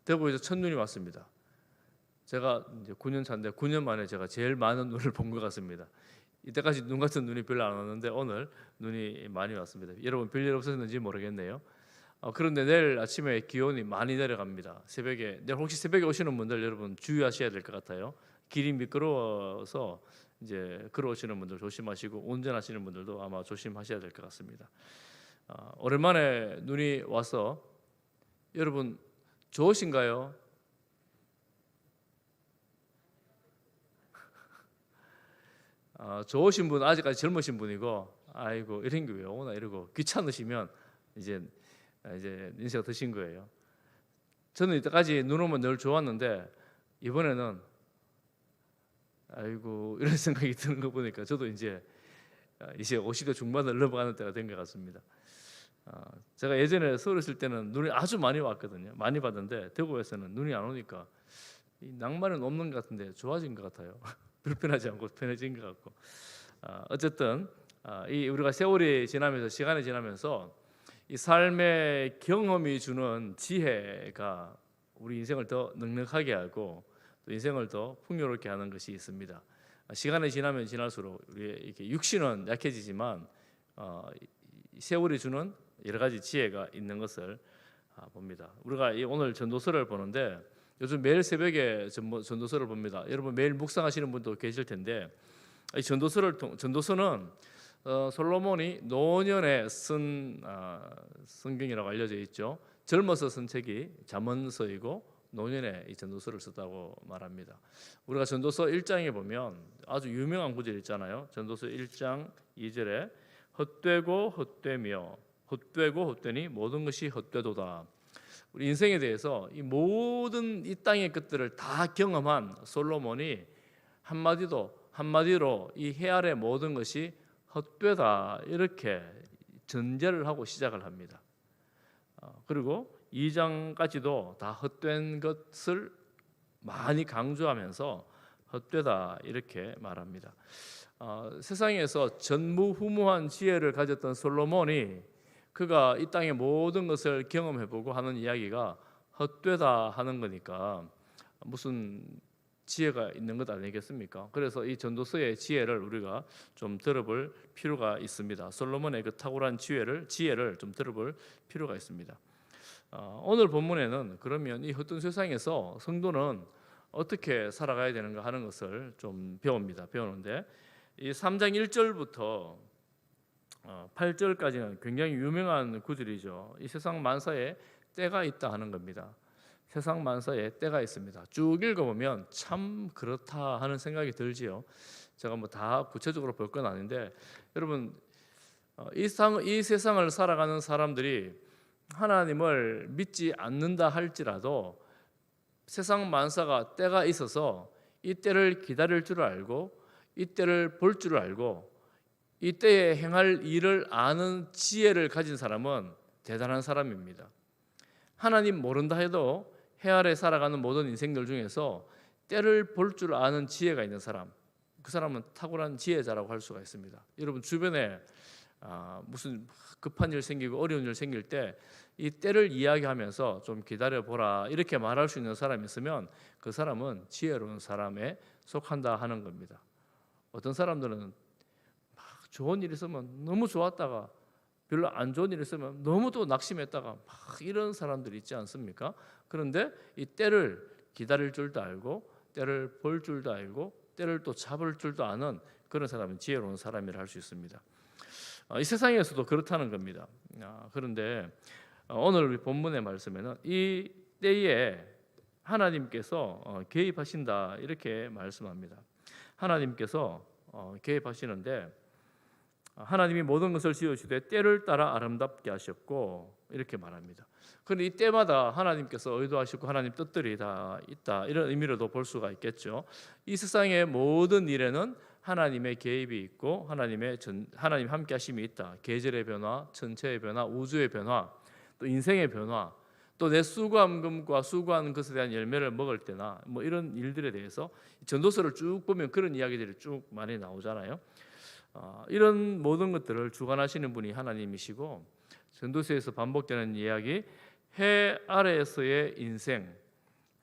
대구에서 첫눈이 왔습니다. 제가 이제 9년 차인데 9년 만에 제가 제일 많은 눈을 본 것 같습니다. 이때까지 눈 같은 눈이 별로 안 왔는데 오늘 눈이 많이 왔습니다. 여러분 별일 없었는지 모르겠네요. 그런데 내일 아침에 기온이 많이 내려갑니다. 새벽에, 내일 혹시 새벽에 오시는 분들 여러분 주의하셔야 될 것 같아요. 길이 미끄러워서 이제 걸어오시는 분들 조심하시고 운전하시는 분들도 아마 조심하셔야 될 것 같습니다. 오랜만에 눈이 와서 여러분 좋으신가요? 좋으신 분 아직까지 젊으신 분이고 아이고 이런 게 왜 오나 이러고 귀찮으시면 이제 인생 드신 거예요. 저는 이때까지 눈 오면 늘 좋았는데 이번에는 아이고 이런 생각이 드는 거 보니까 저도 이제 50대 중반을 넘어가는 때가 된 것 같습니다. 제가 예전에 서울 있을 때는 눈이 아주 많이 왔거든요. 많이 받는데 대구에서는 눈이 안 오니까 이 낭만은 없는 것 같은데 좋아진 것 같아요. 불편하지 않고 편해진 것 같고. 어쨌든 이 우리가 세월이 지나면서 시간이 지나면서 이 삶의 경험이 주는 지혜가 우리 인생을 더 넉넉하게 하고 또 인생을 더 풍요롭게 하는 것이 있습니다. 시간이 지나면 지날수록 우리의 이렇게 육신은 약해지지만 세월이 주는 여러 가지 지혜가 있는 것을 봅니다. 우리가 오늘 전도서를 보는데 요즘 매일 새벽에 전도서를 봅니다. 여러분 매일 묵상하시는 분도 계실 텐데 이 전도서는 솔로몬이 노년에 쓴 성경이라고 알려져 있죠. 젊어서 쓴 책이 잠언서이고 노년에 이 전도서를 썼다고 말합니다. 우리가 전도서 1장에 보면 아주 유명한 구절 있잖아요. 전도서 1장 2절에 헛되고 헛되며 헛되고 헛되니 모든 것이 헛되도다. 우리 인생에 대해서 이 모든 이 땅의 것들을 다 경험한 솔로몬이 한마디로 이 해 아래 모든 것이 헛되다 이렇게 전제를 하고 시작을 합니다. 그리고 2장까지도 다 헛된 것을 많이 강조하면서 헛되다 이렇게 말합니다. 세상에서 전무후무한 지혜를 가졌던 솔로몬이 그가 이 땅의 모든 것을 경험해보고 하는 이야기가 헛되다 하는 거니까 무슨 지혜가 있는 것 아니겠습니까? 그래서 이 전도서의 지혜를 우리가 좀 들어볼 필요가 있습니다. 솔로몬의 그 탁월한 지혜를 좀 들어볼 필요가 있습니다. 오늘 본문에는 그러면 이 헛된 세상에서 성도는 어떻게 살아가야 되는가 하는 것을 좀 배우는데 이 3장 1절부터 8절까지는 굉장히 유명한 구절이죠. 이 세상 만사에 때가 있다 하는 겁니다. 세상 만사에 때가 있습니다. 쭉 읽어보면 참 그렇다 하는 생각이 들지요. 제가 뭐 다 구체적으로 볼 건 아닌데 여러분 이 세상을 살아가는 사람들이 하나님을 믿지 않는다 할지라도 세상 만사가 때가 있어서 이 때를 기다릴 줄 알고 이 때를 볼 줄 알고 이 때에 행할 일을 아는 지혜를 가진 사람은 대단한 사람입니다. 하나님 모른다 해도 해 아래 살아가는 모든 인생들 중에서 때를 볼 줄 아는 지혜가 있는 사람, 그 사람은 탁월한 지혜자라고 할 수가 있습니다. 여러분 주변에 무슨 급한 일 생기고 어려운 일 생길 때 이 때를 이야기하면서 좀 기다려보라 이렇게 말할 수 있는 사람이 있으면 그 사람은 지혜로운 사람에 속한다 하는 겁니다. 어떤 사람들은 막 좋은 일 있으면 너무 좋았다가 별로 안 좋은 일 있으면 너무 또 낙심했다가 막 이런 사람들이 있지 않습니까? 그런데 이 때를 기다릴 줄도 알고 때를 볼 줄도 알고 때를 또 잡을 줄도 아는 그런 사람은 지혜로운 사람이라 할 수 있습니다. 이 세상에서도 그렇다는 겁니다. 그런데 오늘 본문의 말씀에는 이 때에 하나님께서 개입하신다 이렇게 말씀합니다. 하나님께서 개입하시는데 하나님이 모든 것을 지으시되 때를 따라 아름답게 하셨고 이렇게 말합니다. 그런데 이 때마다 하나님께서 의도하시고 하나님 뜻들이 다 있다 이런 의미로도 볼 수가 있겠죠. 이 세상의 모든 일에는 하나님의 개입이 있고 하나님 함께 하심이 있다. 계절의 변화, 천체의 변화, 우주의 변화, 또 인생의 변화, 또 내 수고한 금과 수고한 것에 대한 열매를 먹을 때나 뭐 이런 일들에 대해서 전도서를 쭉 보면 그런 이야기들이 쭉 많이 나오잖아요. 이런 모든 것들을 주관하시는 분이 하나님이시고 전도서에서 반복되는 이야기 해 아래에서의 인생,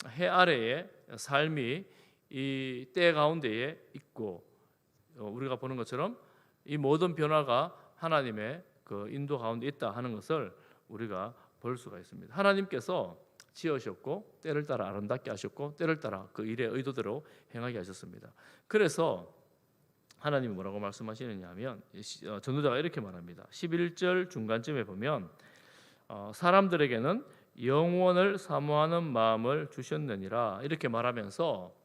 해 아래의 삶이 이 때 가운데에 있고, 우리가 보는 것처럼 이 모든 변화가 하나님의 그 인도 가운데 있다 하는 것을 우리가 볼 수가 있습니다. 하나님께서 지으셨고 때를 따라 아름답게 하셨고 때를 따라 그 일의 의도대로 행하게 하셨습니다. 그래서 하나님이 뭐라고 말씀하시느냐 하면 전도자가 이렇게 말합니다. 11절 중간쯤에 보면 사람들에게는 영원을 사모하는 마음을 주셨느니라 이렇게 말하면서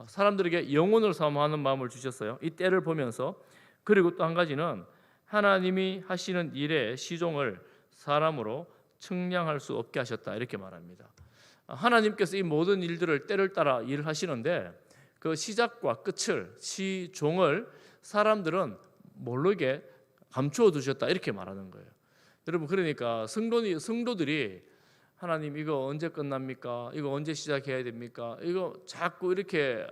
사람들에게 영원을 사모하는 마음을 주셨어요. 이 때를 보면서. 그리고 또 한 가지는 하나님이 하시는 일의 시종을 사람으로 측량할 수 없게 하셨다 이렇게 말합니다. 하나님께서 이 모든 일들을 때를 따라 일을 하시는데 그 시작과 끝을 시종을 사람들은 모르게 감추어 두셨다 이렇게 말하는 거예요. 여러분, 그러니까 성도들이 하나님 이거 언제 끝납니까? 이거 언제 시작해야 됩니까? 이거 자꾸 이렇게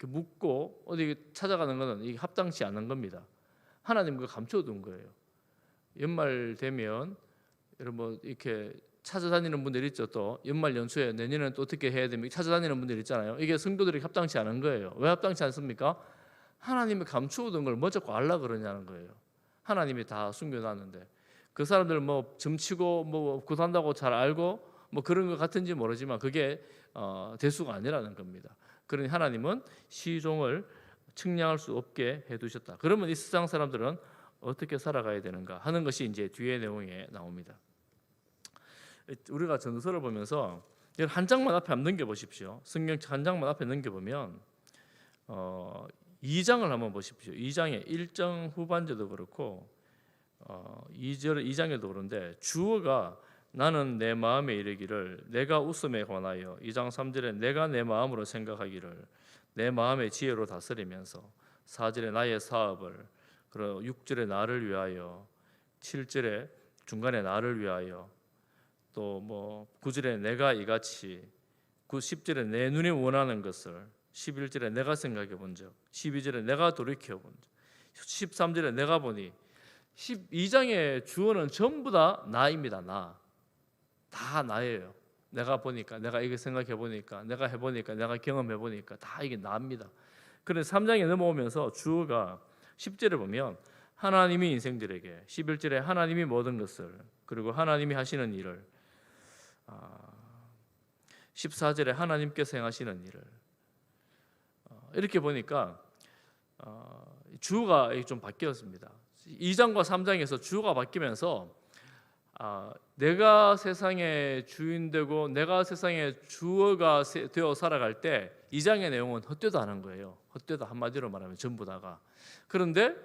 묻고 어디 찾아가는 것은 이게 합당치 않은 겁니다. 하나님 그거 감춰 둔 거예요. 연말 되면 여러분 뭐 이렇게 찾아다니는 분들 있죠. 또 연말 연초에 내년에는 또 어떻게 해야 됩니까? 찾아다니는 분들 있잖아요. 이게 성도들이 합당치 않은 거예요. 왜 합당치 않습니까? 하나님이 감추어 둔 걸 뭐 자꾸 알라 그러냐는 거예요. 하나님이 다 숨겨놨는데 그 사람들 뭐 점치고 뭐 구한다고 잘 알고 뭐 그런 것 같은지 모르지만 그게 대수가 아니라는 겁니다. 그러니 하나님은 시종을 측량할 수 없게 해두셨다. 그러면 이 세상 사람들은 어떻게 살아가야 되는가 하는 것이 이제 뒤에 내용에 나옵니다. 우리가 전서를 보면서 한 장만 앞에 한번 넘겨보십시오. 성경 한 장만 앞에 넘겨보면 2장을 한번 보십시오. 2장의 1장 후반절도 그렇고 2장에도 그런데 주어가 나는 내 마음에 이르기를 내가 웃음에 관하여 2장 3절에 내가 내 마음으로 생각하기를 내 마음의 지혜로 다스리면서 4절에 나의 사업을 그리고 6절에 나를 위하여 7절에 중간에 나를 위하여 또 뭐 9절에 내가 이같이 10절에 내 눈이 원하는 것을 11절에 내가 생각해 본 적 12절에 내가 돌이켜 본 적 13절에 내가 보니 12장의 주어는 전부 다 나입니다. 다 나예요. 내가 보니까 내가 이거 생각해 보니까 내가 해보니까 내가 경험해 보니까 다 이게 나입니다. 그래서 3장에 넘어오면서 주어가 10절에 보면 하나님이 인생들에게 11절에 하나님이 모든 것을 그리고 하나님이 하시는 일을 14절에 하나님께서 행하시는 일을 이렇게 보니까 주어가 좀 바뀌었습니다. 2장과 3장에서 주어가 바뀌면서 내가 세상의 주인 되고 내가 세상의 주어가 되어 살아갈 때 2장의 내용은 헛되다 하는 거예요. 헛되다 한마디로 말하면 전부 다가. 그런데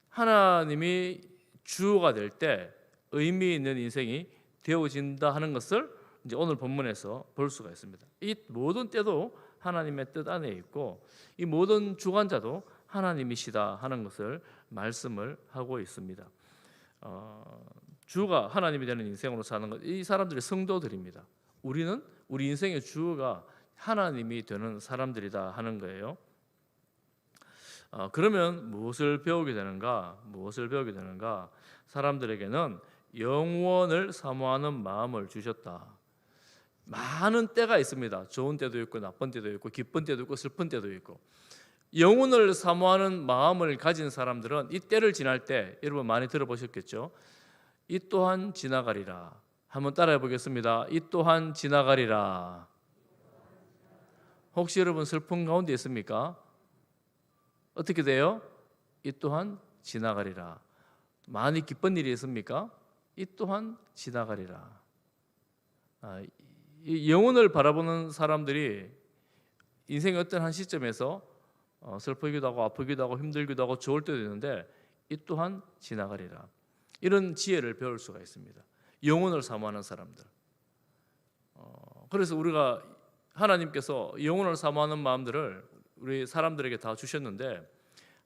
하나님이 주어가 될 때 의미 있는 인생이 되어진다 하는 것을 이제 오늘 본문에서 볼 수가 있습니다. 이 모든 때도 하나님의 뜻 안에 있고 이 모든 주관자도 하나님이시다 하는 것을 말씀을 하고 있습니다. 주가 하나님이 되는 인생으로 사는 것, 이 사람들이 성도들입니다. 우리는 우리 인생의 주가 하나님이 되는 사람들이다 하는 거예요. 그러면 무엇을 배우게 되는가? 사람들에게는 영원을 사모하는 마음을 주셨다. 많은 때가 있습니다. 좋은 때도 있고 나쁜 때도 있고 기쁜 때도 있고 슬픈 때도 있고 영혼을 사모하는 마음을 가진 사람들은 이 때를 지날 때 여러분 많이 들어보셨겠죠? 이 또한 지나가리라. 한번 따라해 보겠습니다. 이 또한 지나가리라. 혹시 여러분 슬픈 가운데 있습니까? 어떻게 돼요? 이 또한 지나가리라. 많이 기쁜 일이 있습니까? 이 또한 지나가리라. 이 영혼을 바라보는 사람들이 인생의 어떤 한 시점에서 슬프기도 하고 아프기도 하고 힘들기도 하고 좋을 때도 있는데 이 또한 지나가리라. 이런 지혜를 배울 수가 있습니다. 영혼을 사모하는 사람들. 그래서 우리가 하나님께서 영혼을 사모하는 마음들을 우리 사람들에게 다 주셨는데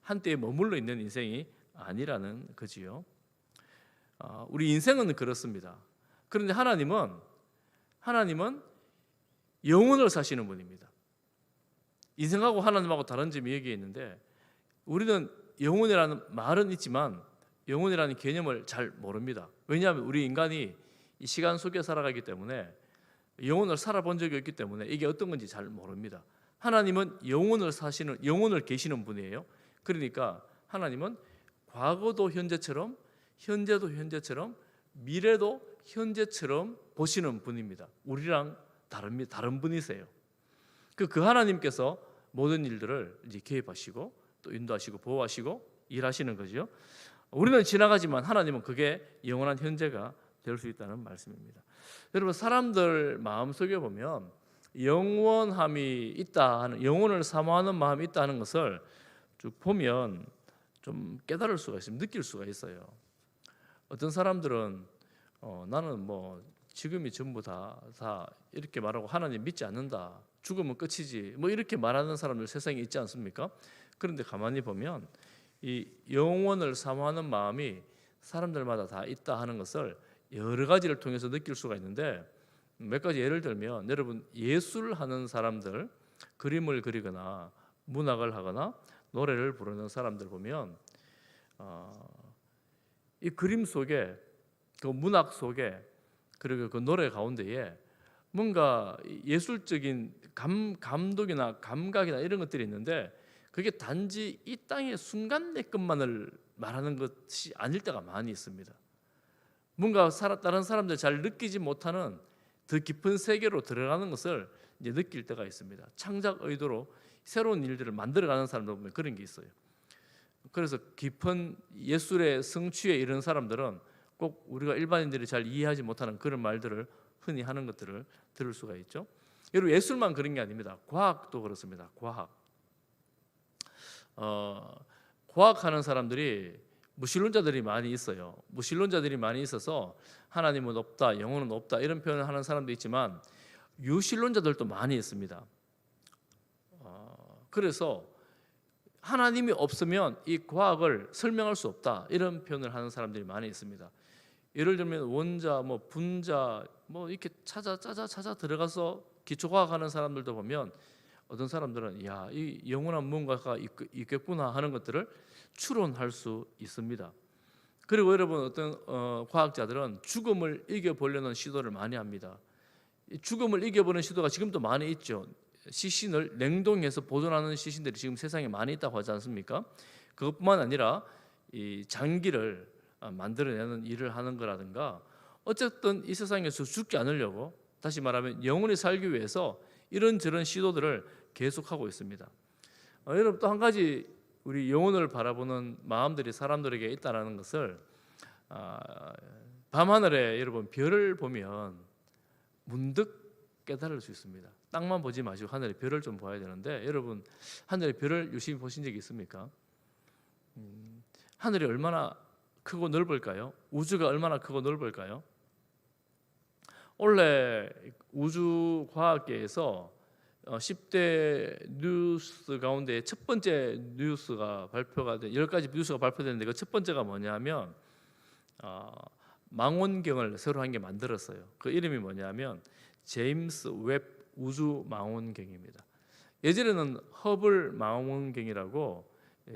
한때에 머물러 있는 인생이 아니라는 거지요. 우리 인생은 그렇습니다. 그런데 하나님은 영혼을 사시는 분입니다. 인생하고 하나님하고 다른 점이 여기에 있는데 우리는 영혼이라는 말은 있지만 영혼이라는 개념을 잘 모릅니다. 왜냐하면 우리 인간이 이 시간 속에 살아가기 때문에 영혼을 살아본 적이 없기 때문에 이게 어떤 건지 잘 모릅니다. 하나님은 영혼을 계시는 분이에요. 그러니까 하나님은 과거도 현재처럼, 현재도 현재처럼, 미래도 현재처럼 보시는 분입니다. 우리랑 다른 분이세요. 그 하나님께서 모든 일들을 이제 개입하시고 또 인도하시고 보호하시고 일하시는 거죠. 우리는 지나가지만 하나님은 그게 영원한 현재가 될 수 있다는 말씀입니다. 여러분, 사람들 마음속에 보면 영원함이 있다 하는, 영혼을 사모하는 마음이 있다 하는 것을 쭉 보면 좀 깨달을 수가 있습니다. 느낄 수가 있어요. 어떤 사람들은 나는 뭐 지금이 전부 다 이렇게 말하고 하나님 믿지 않는다, 죽으면 끝이지, 뭐 이렇게 말하는 사람들 세상에 있지 않습니까? 그런데 가만히 보면 이 영원을 사모하는 마음이 사람들마다 다 있다 하는 것을 여러 가지를 통해서 느낄 수가 있는데, 몇 가지 예를 들면, 여러분 예술을 하는 사람들, 그림을 그리거나 문학을 하거나 노래를 부르는 사람들 보면 이 그림 속에, 그 문학 속에, 그리고 그 노래 가운데에 뭔가 예술적인 감독이나 감각이나 이런 것들이 있는데, 그게 단지 이 땅의 순간 내 것만을 말하는 것이 아닐 때가 많이 있습니다. 뭔가 다른 사람들 잘 느끼지 못하는 더 깊은 세계로 들어가는 것을 이제 느낄 때가 있습니다. 창작 의도로 새로운 일들을 만들어가는 사람들 보면 그런 게 있어요. 그래서 깊은 예술의 성취에 이르는 사람들은 꼭 우리가 일반인들이 잘 이해하지 못하는 그런 말들을 흔히 하는 것들을 들을 수가 있죠. 여러분, 예술만 그런 게 아닙니다. 과학도 그렇습니다. 과학하는 사람들이 무신론자들이 많이 있어요. 무신론자들이 많이 있어서 하나님은 없다, 영혼은 없다 이런 표현을 하는 사람도 있지만 유신론자들도 많이 있습니다. 그래서 하나님이 없으면 이 과학을 설명할 수 없다 이런 표현을 하는 사람들이 많이 있습니다. 예를 들면 원자, 뭐 분자, 뭐 이렇게 찾아 들어가서 기초과학하는 사람들도 보면 어떤 사람들은 야, 이 영원한 무언가가 있겠구나 하는 것들을 추론할 수 있습니다. 그리고 여러분, 어떤 과학자들은 죽음을 이겨보려는 시도를 많이 합니다. 죽음을 이겨보는 시도가 지금도 많이 있죠. 시신을 냉동해서 보존하는 시신들이 지금 세상에 많이 있다고 하지 않습니까? 그것뿐만 아니라 이 장기를 만들어내는 일을 하는 거라든가, 어쨌든 이 세상에서 죽지 않으려고, 다시 말하면 영원히 살기 위해서 이런저런 시도들을 계속하고 있습니다. 여러분, 또 한 가지 우리 영혼을 바라보는 마음들이 사람들에게 있다는 것을 밤하늘에 여러분 별을 보면 문득 깨달을 수 있습니다. 땅만 보지 마시고 하늘의 별을 좀 봐야 되는데, 여러분 하늘의 별을 유심히 보신 적이 있습니까? 하늘이 얼마나 크고 넓을까요? 우주가 얼마나 크고 넓을까요? 원래 우주 과학계에서 10대 뉴스 가운데 첫 번째 뉴스가 발표가 돼, 10가지 뉴스가 발표됐는데 그 첫 번째가 뭐냐면 망원경을 새로 한 개 만들었어요. 그 이름이 뭐냐면 제임스 웹 우주 망원경입니다. 예전에는 허블 망원경이라고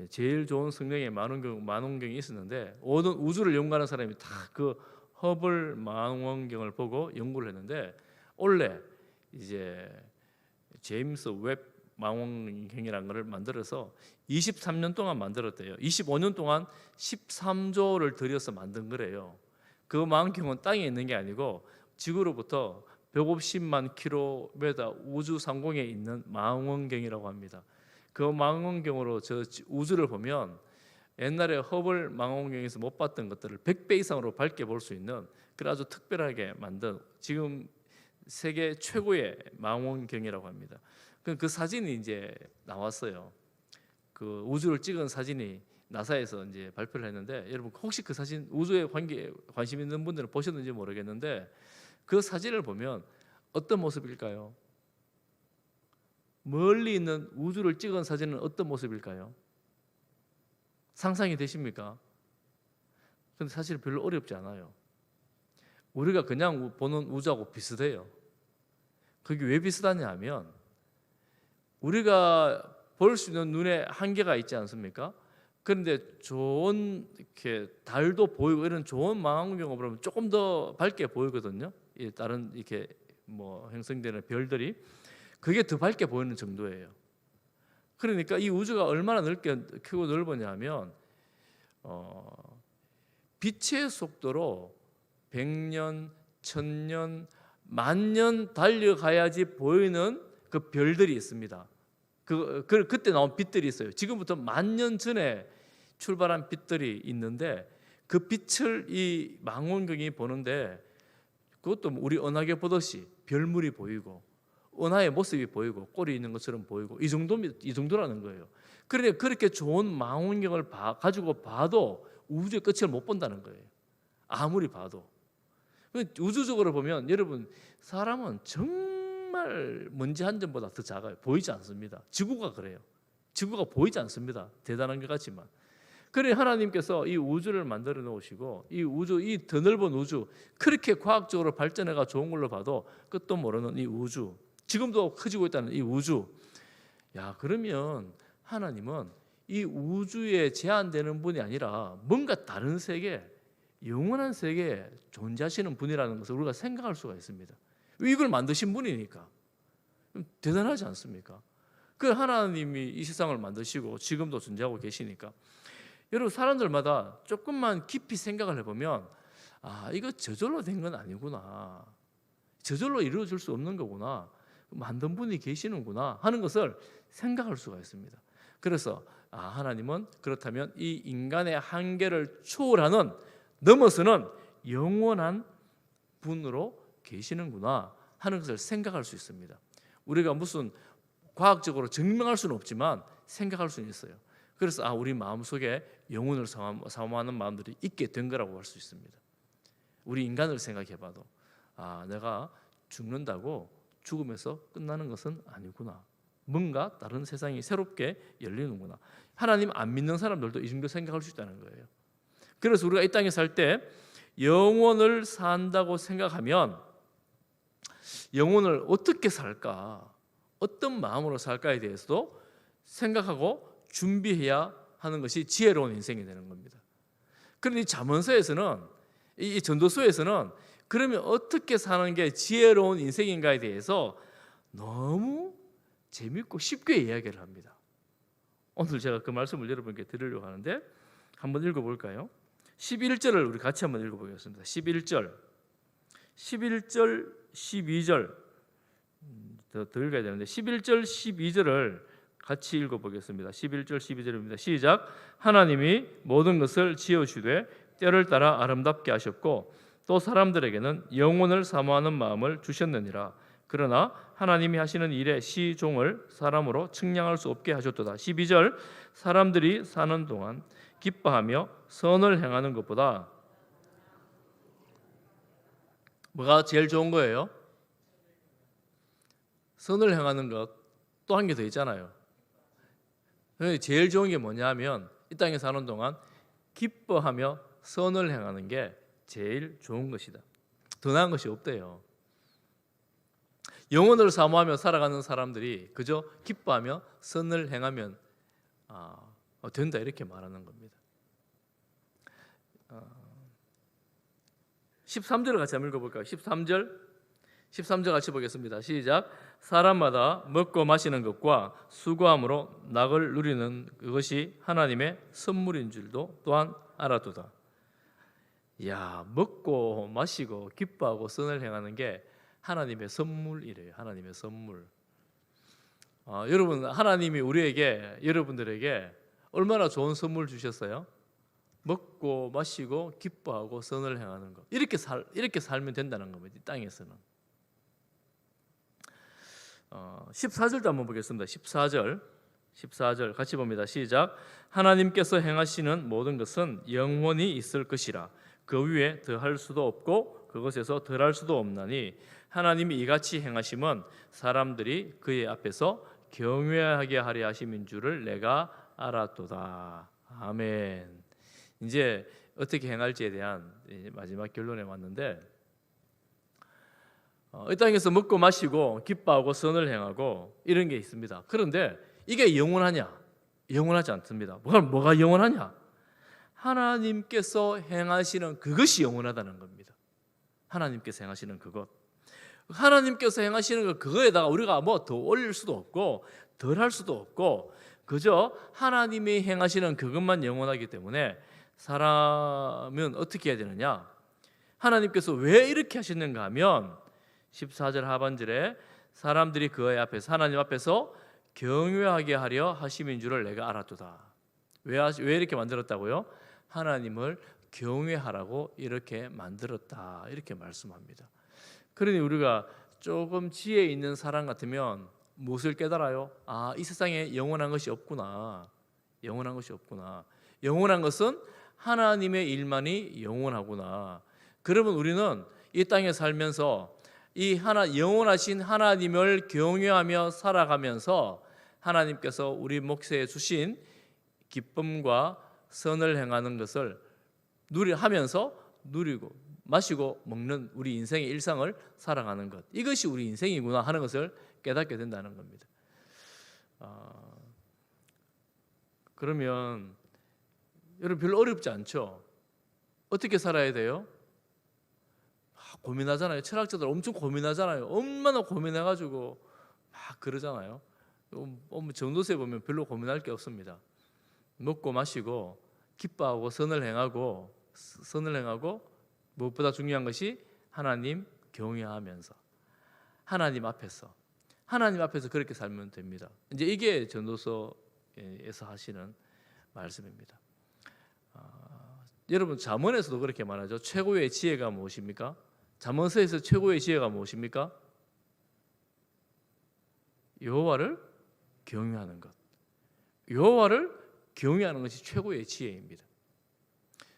제일 좋은 성능의 망원경이 있었는데, 모든 우주를 연구하는 사람이 다 그 허블 망원경을 보고 연구를 했는데, 원래 이제 제임스 웹 망원경이라는 것을 만들어서 23년 동안 만들었대요. 25년 동안 13조를 들여서 만든 거래요. 그 망원경은 땅에 있는 게 아니고 지구로부터 150만 킬로미터 우주 상공에 있는 망원경이라고 합니다. 그 망원경으로 저 우주를 보면 옛날에 허블 망원경에서 못 봤던 것들을 100배 이상으로 밝게 볼 수 있는 그런 아주 특별하게 만든, 지금 세계 최고의 망원경이라고 합니다. 그 사진이 이제 나왔어요. 그 우주를 찍은 사진이 나사에서 이제 발표를 했는데, 여러분 혹시 그 사진 우주에 관심 있는 분들은 보셨는지 모르겠는데, 그 사진을 보면 어떤 모습일까요? 멀리 있는 우주를 찍은 사진은 어떤 모습일까요? 상상이 되십니까? 근데 사실 별로 어렵지 않아요. 우리가 그냥 보는 우주하고 비슷해요. 그게 왜 비슷하냐 하면, 우리가 볼 수 있는 눈에 한계가 있지 않습니까? 그런데 좋은 이렇게 달도 보이고 이런 좋은 망원경을 보면 조금 더 밝게 보이거든요. 다른 이렇게 뭐 형성되는 별들이 그게 더 밝게 보이는 정도예요. 그러니까 이 우주가 얼마나 크고 넓으냐면 빛의 속도로 100년, 1000년, 10,000년 달려가야지 보이는 그 별들이 있습니다. 그때 나온 빛들이 있어요. 지금부터 10,000년 전에 출발한 빛들이 있는데 그 빛을 이 망원경이 보는데 그것도 우리 은하계 보듯이 별물이 보이고 은하의 모습이 보이고 꼴이 있는 것처럼 보이고 이 정도라는 거예요. 그러니까 그렇게 좋은 망원경을 가지고 봐도 우주의 끝을 못 본다는 거예요. 아무리 봐도. 우주적으로 보면 여러분 사람은 정말 먼지 한 점보다 더 작아요. 보이지 않습니다. 지구가 그래요. 지구가 보이지 않습니다. 대단한 것 같지만. 그래 하나님께서 이 우주를 만들어 놓으시고 이 우주, 이 더 넓은 우주, 그렇게 과학적으로 발전해가 좋은 걸로 봐도 끝도 모르는 이 우주, 지금도 커지고 있다는 이 우주. 야, 그러면 하나님은 이 우주에 제한되는 분이 아니라 뭔가 다른 세계, 영원한 세계에 존재하시는 분이라는 것을 우리가 생각할 수가 있습니다. 이걸 만드신 분이니까. 대단하지 않습니까? 그 하나님이 이 세상을 만드시고 지금도 존재하고 계시니까 여러분 사람들마다 조금만 깊이 생각을 해보면 이거 저절로 된 건 아니구나, 저절로 이루어질 수 없는 거구나, 만든 분이 계시는구나 하는 것을 생각할 수가 있습니다. 그래서 하나님은 그렇다면 이 인간의 한계를 초월하는, 넘어서는 영원한 분으로 계시는구나 하는 것을 생각할 수 있습니다. 우리가 무슨 과학적으로 증명할 수는 없지만 생각할 수는 있어요. 그래서 우리 마음속에 영혼을 사모하는 마음들이 있게 된 거라고 할 수 있습니다. 우리 인간을 생각해봐도 내가 죽는다고 죽음에서 끝나는 것은 아니구나, 뭔가 다른 세상이 새롭게 열리는구나. 하나님 안 믿는 사람들도 이 정도 생각할 수 있다는 거예요. 그래서 우리가 이 땅에 살 때 영혼을 산다고 생각하면 영혼을 어떻게 살까, 어떤 마음으로 살까에 대해서도 생각하고 준비해야 하는 것이 지혜로운 인생이 되는 겁니다. 그런데 이 잠언서에서는, 이 전도서에서는 그러면 어떻게 사는 게 지혜로운 인생인가에 대해서 너무 재밌고 쉽게 이야기를 합니다. 오늘 제가 그 말씀을 여러분께 드리려고 하는데 한번 읽어볼까요? 11절을 우리 같이 한번 읽어보겠습니다. 11절, 12절 더 읽어야 되는데 11절, 12절을 같이 읽어보겠습니다. 11절, 12절입니다. 시작. 하나님이 모든 것을 지으시되 때를 따라 아름답게 하셨고 또 사람들에게는 영혼을 사모하는 마음을 주셨느니라. 그러나 하나님이 하시는 일에 시종을 사람으로 측량할 수 없게 하셨도다. 12절. 사람들이 사는 동안 기뻐하며 선을 행하는 것보다 뭐가 제일 좋은 거예요? 선을 행하는 것. 또 한 개 더 있잖아요. 제일 좋은 게 뭐냐면 이 땅에 사는 동안 기뻐하며 선을 행하는 게 제일 좋은 것이다. 더 나은 것이 없대요. 영혼을 사모하며 살아가는 사람들이 그저 기뻐하며 선을 행하면 된다, 이렇게 말하는 겁니다. 13절을 같이 한번 읽어볼까요? 13절 같이 보겠습니다. 시작. 사람마다 먹고 마시는 것과 수고함으로 낙을 누리는 그것이 하나님의 선물인 줄도 또한 알아두다. 먹고 마시고 기뻐하고 선을 행하는 게 하나님의 선물이래요. 하나님의 선물. 여러분, 하나님이 우리에게, 여러분들에게 얼마나 좋은 선물 주셨어요? 먹고 마시고 기뻐하고 선을 행하는 것. 이렇게 살면 된다는 겁니다. 이 땅에서는. 14절도 한번 보겠습니다. 14절 같이 봅니다. 시작. 하나님께서 행하시는 모든 것은 영원히 있을 것이라. 그 위에 더할 수도 없고 그것에서 덜할 수도 없나니 하나님이 이같이 행하심은 사람들이 그의 앞에서 경외하게 하려 하심인 줄을 내가 알았도다. 아멘. 이제 어떻게 행할지에 대한 마지막 결론에 왔는데, 이 땅에서 먹고 마시고 기뻐하고 선을 행하고 이런 게 있습니다. 그런데 이게 영원하냐? 영원하지 않습니다. 뭐가 영원하냐? 하나님께서 행하시는 그것이 영원하다는 겁니다. 하나님께서 행하시는 그것. 하나님께서 행하시는 것 그거에다가 우리가 뭐 더 올릴 수도 없고 덜 할 수도 없고 그저 하나님이 행하시는 그것만 영원하기 때문에 사람은 어떻게 해야 되느냐? 하나님께서 왜 이렇게 하시는가 하면 14절 하반절에 사람들이 그의 앞에서 하나님 앞에서 경외하게 하려 하심인 줄을 내가 알았도다. 왜 이렇게 만들었다고요? 하나님을 경외하라고 이렇게 만들었다. 이렇게 말씀합니다. 그러니 우리가 조금 지혜 있는 사람 같으면 무엇을 깨달아요? 아, 이 세상에 영원한 것이 없구나. 영원한 것이 없구나. 영원한 것은 하나님의 일만이 영원하구나. 그러면 우리는 이 땅에 살면서 이 영원하신 하나님을 경외하며 살아가면서 하나님께서 우리 몫에 주신 기쁨과 선을 행하는 것을 하면서 누리고 마시고 먹는 우리 인생의 일상을 살아가는 것, 이것이 우리 인생이구나 하는 것을 깨닫게 된다는 겁니다. 그러면 여러분 별로 어렵지 않죠? 어떻게 살아야 돼요? 고민하잖아요. 철학자들 엄청 고민하잖아요. 얼마나 고민해가지고 막 그러잖아요. 전도서에 보면 별로 고민할 게 없습니다. 먹고 마시고 기뻐하고 선을 행하고 무엇보다 중요한 것이 하나님 경외하면서 하나님 앞에서 그렇게 살면 됩니다. 이제 이게 전도서에서 하시는 말씀입니다. 여러분 잠언에서도 그렇게 말하죠. 최고의 지혜가 무엇입니까? 잠언서에서 최고의 지혜가 무엇입니까? 여호와를 경외하는 것. 여호와를 경외하는 것이 최고의 지혜입니다.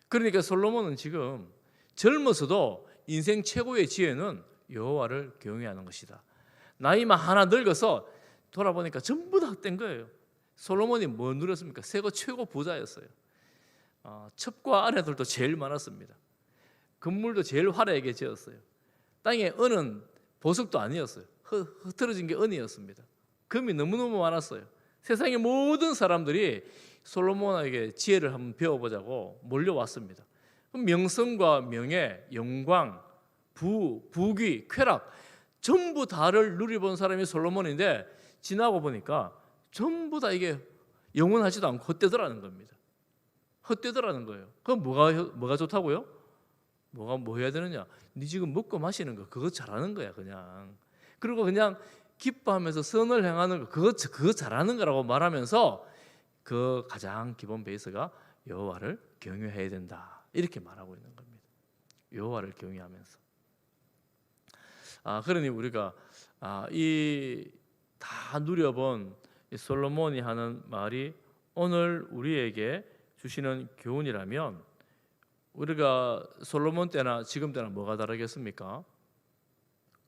그러니까 솔로몬은 지금 젊어서도 인생 최고의 지혜는 여호와를 경외하는 것이다. 나이만 하나 늙어서 돌아보니까 전부 다 헛된 거예요. 솔로몬이 뭐 누렸습니까? 세계 최고 부자였어요. 첩과 아내들도 제일 많았습니다. 건물도 제일 화려하게 지었어요. 땅에 은은 보석도 아니었어요. 흐트러진 게 은이었습니다. 금이 너무너무 많았어요. 세상의 모든 사람들이 솔로몬에게 지혜를 한번 배워보자고 몰려왔습니다. 명성과 명예, 영광, 부귀, 쾌락 전부 다를 누려본 사람이 솔로몬인데 지나고 보니까 전부 다 이게 영원하지도 않고 헛되더라는 겁니다. 헛되더라는 거예요. 그럼 뭐가 좋다고요? 뭐 해야 되느냐? 네 지금 먹고 마시는 거 그거 잘하는 거야 그냥. 그리고 그냥 기뻐하면서 선을 행하는 거 그거 잘하는 거라고 말하면서 그 가장 기본 베이스가 여호와를 경외해야 된다. 이렇게 말하고 있는 겁니다. 여호와를 경외하면서. 그러니 우리가 이 다 누려본 이 솔로몬이 하는 말이 오늘 우리에게 주시는 교훈이라면 우리가 솔로몬 때나 지금 때나 뭐가 다르겠습니까?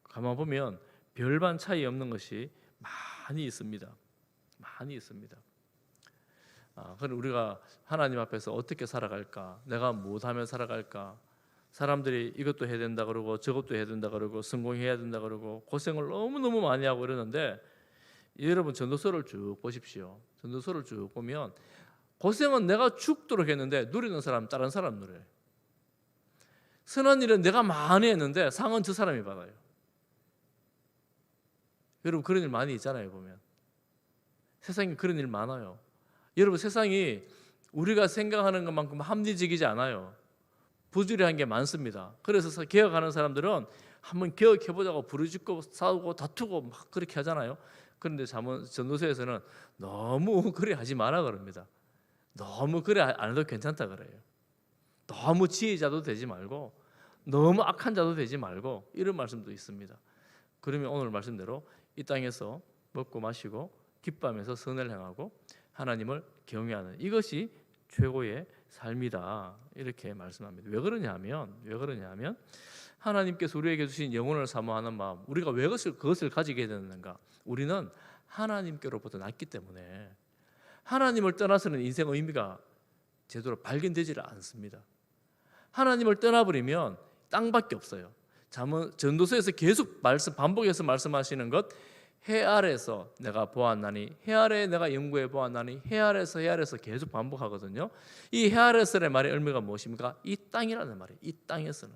가만 보면 별반 차이 없는 것이 많이 있습니다. 많이 있습니다. 그럼 우리가 하나님 앞에서 어떻게 살아갈까? 내가 무엇하며 살아갈까? 사람들이 이것도 해야 된다 그러고 저것도 해야 된다 그러고 성공해야 된다 그러고 고생을 너무너무 많이 하고 이러는데 여러분 전도서를 쭉 보십시오. 전도서를 쭉 보면 고생은 내가 죽도록 했는데 누리는 사람 다른 사람 누려요. 선한 일은 내가 많이 했는데 상은 저 사람이 받아요. 여러분 그런 일 많이 있잖아요. 보면 세상에 그런 일 많아요. 여러분 세상이 우리가 생각하는 것만큼 합리적이지 않아요. 부주의한 게 많습니다. 그래서 개혁하는 사람들은 한번 개혁해보자고 부르짖고 싸우고 다투고 막 그렇게 하잖아요. 그런데 전도서에서는 너무 그래 하지 마라 그럽니다. 너무 그래 안 해도 괜찮다 그래요. 너무 지혜자도 되지 말고 너무 악한 자도 되지 말고 이런 말씀도 있습니다. 그러면 오늘 말씀대로 이 땅에서 먹고 마시고 기뻐하면서 선을 행하고 하나님을 경외하는 이것이 최고의 삶이다 이렇게 말씀합니다. 왜 그러냐 하면 하나님께서 우리에게 주신 영혼을 사모하는 마음 우리가 왜 그것을 가지게 되는가? 우리는 하나님께로부터 났기 때문에 하나님을 떠나서는 인생의 의미가 제대로 발견되지를 않습니다. 하나님을 떠나버리면 땅밖에 없어요. 전도서에서 계속 반복해서 말씀하시는 것 해 아래서 내가 보았나니 해 아래 내가 연구해 보았나니 해 아래서 계속 반복하거든요. 이 해 아래서의 말의 의미가 무엇입니까? 이 땅이라는 말이에요. 이 땅에서는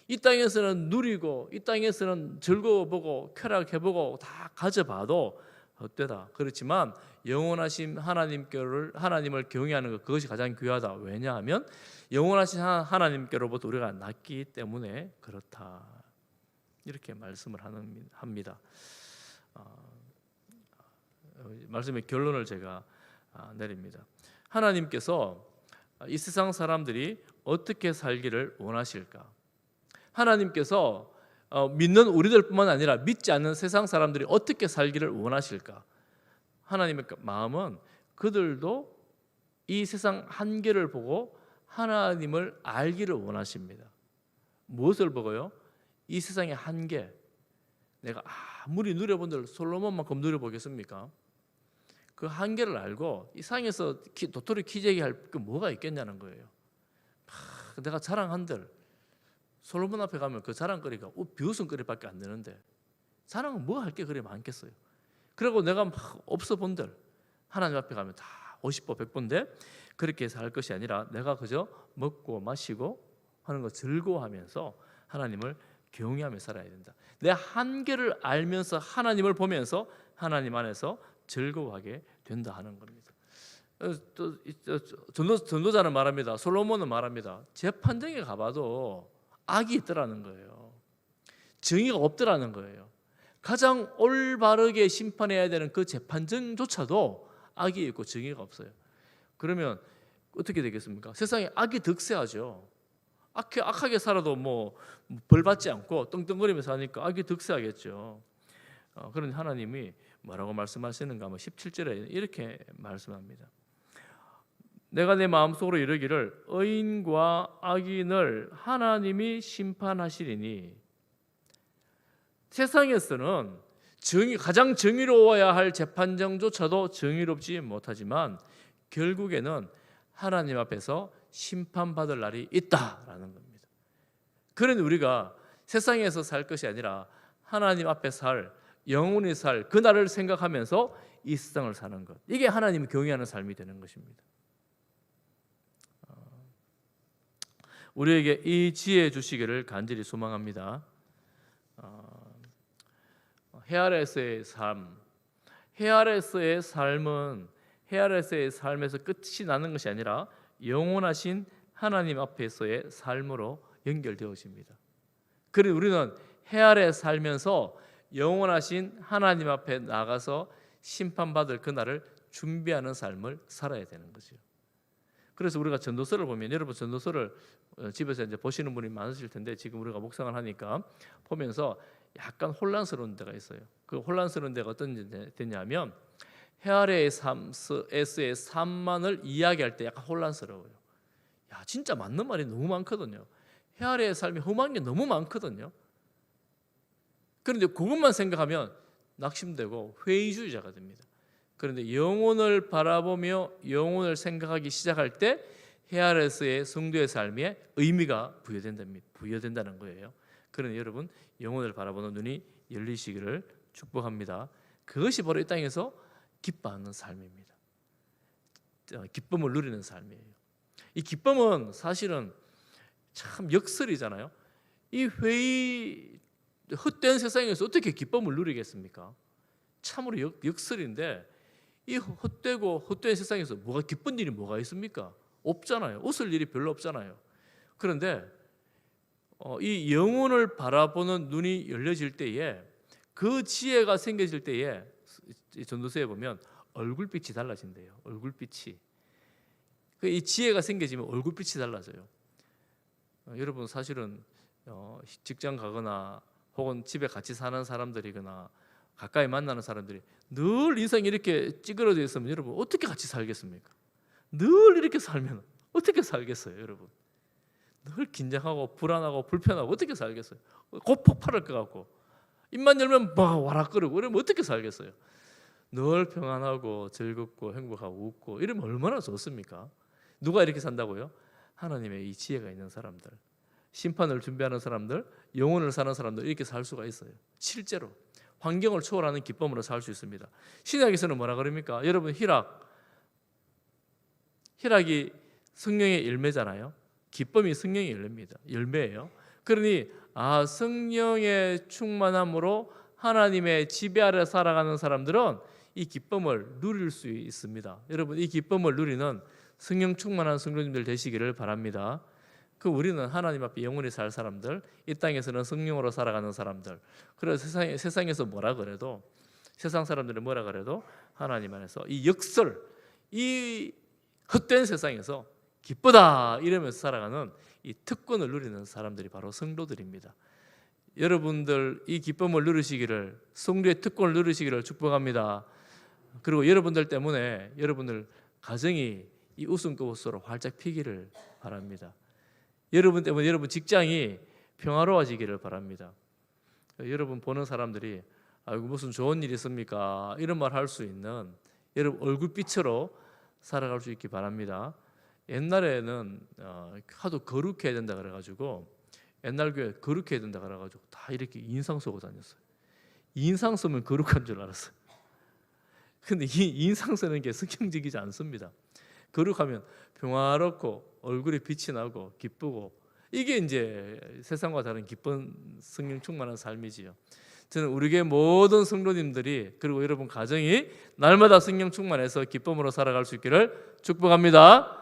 이 땅에서는 누리고 이 땅에서는 즐거워보고 쾌락해보고 다 가져봐도 헛되다. 그렇지만 영원하신 하나님을 경외하는 것, 그것이 가장 귀하다. 왜냐하면 영원하신 하나님께로부터 우리가 났기 때문에 그렇다. 이렇게 말씀을 합니다. 말씀의 결론을 제가 내립니다. 하나님께서 이 세상 사람들이 어떻게 살기를 원하실까? 하나님께서 믿는 우리들뿐만 아니라 믿지 않는 세상 사람들이 어떻게 살기를 원하실까? 하나님의 마음은 그들도 이 세상 한계를 보고 하나님을 알기를 원하십니다. 무엇을 보고요? 이 세상의 한계. 내가 아무리 누려본들 솔로몬만큼 누려보겠습니까? 그 한계를 알고 이 상에서 도토리 키재기할 게 뭐가 있겠냐는 거예요. 내가 자랑한들 솔로몬 앞에 가면 그 자랑거리가 비웃음거리밖에 안 되는데 자랑은 뭐 할 게 그리 많겠어요. 그리고 내가 막 없어 본들 하나님 앞에 가면 다 50보 100보인데 그렇게 해서 할 것이 아니라 내가 그저 먹고 마시고 하는 거 즐거워하면서 하나님을 경외하며 살아야 된다. 내 한계를 알면서 하나님을 보면서 하나님 안에서 즐거워하게 된다 하는 겁니다. 또 전도자는 말합니다. 솔로몬은 말합니다. 재판정에 가봐도 악이 있더라는 거예요. 정의가 없더라는 거예요. 가장 올바르게 심판해야 되는 그 재판정조차도 악이 있고 정의가 없어요. 그러면 어떻게 되겠습니까? 세상에 악이 득세하죠. 악하게 살아도 뭐 벌 받지 않고 떵떵거리면서 사니까 악이 득세하겠죠. 그런 하나님이 뭐라고 말씀하시는가 하면 17절에 이렇게 말씀합니다. 내가 내 마음속으로 이르기를 의인과 악인을 하나님이 심판하시리니. 세상에서는 가장 정의로워야 할 재판정조차도 정의롭지 못하지만 결국에는 하나님 앞에서 심판받을 날이 있다라는 겁니다. 그러니 우리가 세상에서 살 것이 아니라 하나님 앞에 살, 영원히 살 그날을 생각하면서 이 세상을 사는 것, 이게 하나님을 경외하는 삶이 되는 것입니다. 우리에게 이 지혜 주시기를 간절히 소망합니다. 헤아레스의 삶, 헤아레스의 삶은 헤아레스의 삶에서 끝이 나는 것이 아니라 영원하신 하나님 앞에서의 삶으로 연결되어집니다. 그래서 우리는 헤아레 살면서 영원하신 하나님 앞에 나가서 심판받을 그날을 준비하는 삶을 살아야 되는 거죠. 그래서 우리가 전도서를 보면, 여러분 전도서를 집에서 이제 보시는 분이 많으실 텐데 지금 우리가 묵상을 하니까 보면서 약간 혼란스러운 데가 있어요. 그 혼란스러운 데가 어떤 데냐면 헤아레의 에스의 삶만을 이야기할 때 약간 혼란스러워요. 야, 진짜 맞는 말이 너무 많거든요. 헤아레의 삶이 험한 게 너무 많거든요. 그런데 그것만 생각하면 낙심되고 회의주의자가 됩니다. 그런데 영혼을 바라보며 영혼을 생각하기 시작할 때 헤아레스의 성도의 삶에 의미가 부여된다는 거예요. 그러니 여러분 영혼을 바라보는 눈이 열리시기를 축복합니다. 그것이 바로 이 땅에서 기뻐하는 삶입니다. 기쁨을 누리는 삶이에요. 이 기쁨은 사실은 참 역설이잖아요. 이 헛된 세상에서 어떻게 기쁨을 누리겠습니까? 참으로 역설인데 이 헛된 세상에서 기쁜 일이 뭐가 있습니까? 없잖아요. 웃을 일이 별로 없잖아요. 그런데 이 영혼을 바라보는 눈이 열려질 때에 그 지혜가 생겨질 때에 전도서에 보면 얼굴빛이 달라진대요. 얼굴빛이. 이 지혜가 생겨지면 얼굴빛이 달라져요. 여러분 사실은 직장 가거나 혹은 집에 같이 사는 사람들이거나 가까이 만나는 사람들이 늘 인생이 이렇게 찌그러져 있으면 여러분 어떻게 같이 살겠습니까? 늘 이렇게 살면 어떻게 살겠어요, 여러분? 늘 긴장하고 불안하고 불편하고 어떻게 살겠어요? 곧 폭발할 것 같고 입만 열면 막 와락거리고 이러면 어떻게 살겠어요? 늘 평안하고 즐겁고 행복하고 웃고 이러면 얼마나 좋습니까? 누가 이렇게 산다고요? 하나님의 이 지혜가 있는 사람들, 심판을 준비하는 사람들, 영혼을 사는 사람들, 이렇게 살 수가 있어요. 실제로 환경을 초월하는 기쁨으로 살 수 있습니다. 신약에서는 뭐라 그럽니까? 여러분 희락이 성령의 열매잖아요. 기쁨이 성령의 열매예요. 그러니 성령의 충만함으로 하나님의 지배 아래 살아가는 사람들은 이 기쁨을 누릴 수 있습니다. 여러분, 이 기쁨을 누리는 성령 충만한 성도님들 되시기를 바랍니다. 우리는 하나님 앞에 영원히 살 사람들, 이 땅에서는 성령으로 살아가는 사람들. 그래서 세상에서 뭐라 그래도, 세상 사람들이 뭐라 그래도 하나님 안에서 이 역설, 이 헛된 세상에서 기쁘다 이러면서 살아가는 이 특권을 누리는 사람들이 바로 성도들입니다. 여러분들 이 기쁨을 누리시기를, 성도의 특권을 누리시기를 축복합니다. 그리고 여러분들 때문에 여러분들 가정이 이 웃음꽃으로 활짝 피기를 바랍니다. 여러분 때문에 여러분 직장이 평화로워지기를 바랍니다. 여러분 보는 사람들이 아이고 무슨 좋은 일 있습니까? 이런 말 할 수 있는 여러분 얼굴빛으로 살아갈 수 있기 바랍니다. 옛날에는 하도 거룩해야 된다 그래가지고 옛날 교회 거룩해야 된다 그래가지고 다 이렇게 인상 쓰고 다녔어요. 인상 쓰면 거룩한 줄 알았어요. 근데 이 인상 쓰는 게 성경적이지 않습니다. 거룩하면 평화롭고 얼굴에 빛이 나고 기쁘고, 이게 이제 세상과 다른 기쁜 성령 충만한 삶이지요. 저는 우리 교회 모든 성도님들이, 그리고 여러분 가정이 날마다 성령 충만해서 기쁨으로 살아갈 수 있기를 축복합니다.